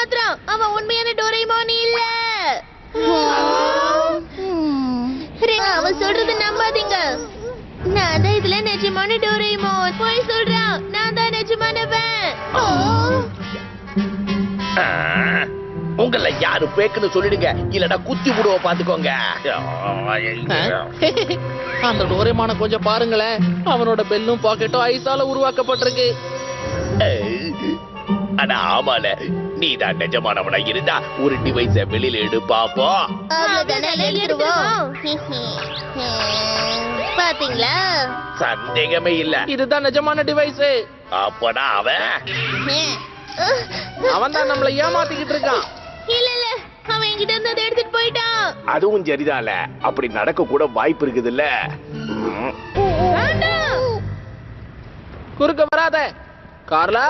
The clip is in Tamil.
ஏமாத்துறான். அவன் உண்மையான டோரேமான் இல்ல. அவன் சொல்றது நம்பாதீங்க. நான் தான் இதுல நிஜமான டோரேமான். போய் சொல்றான். நான் தான் நிஜமானவன். உங்கள யாரு பேக்குன்னு சொல்லிடுங்க, இல்லடா குத்தி விடுவோம் பாத்துக்கோங்க. அந்த டோரேமான கொஞ்சம் பாருங்களேன். அவனோட பெல்லும் பாக்கெட்டும் ஐஸால உருவாக்கப்பட்டிருக்கு. ஆனா ஆமால, நீ தான் நிஜமானவனா இருந்தா ஒரு டிவைஸ வெளியில எடு பாப்போம். பாத்தீங்களா? சந்தேகமே இல்ல. இதுதான் நிஜமான டிவைஸ். அப்பனா அவன் தான் நம்மள ஏமாத்திக்கிட்டு இருக்கான். இல்ல இல்ல, அவன் என்கிட்ட இருந்து அதை எடுத்துட்டு போயிட்டான். அதுவும் சரிதான்ல, அப்படி நடக்க கூட வாய்ப்பு இருக்குதுல்ல. குறுக்க வராத கார்லா.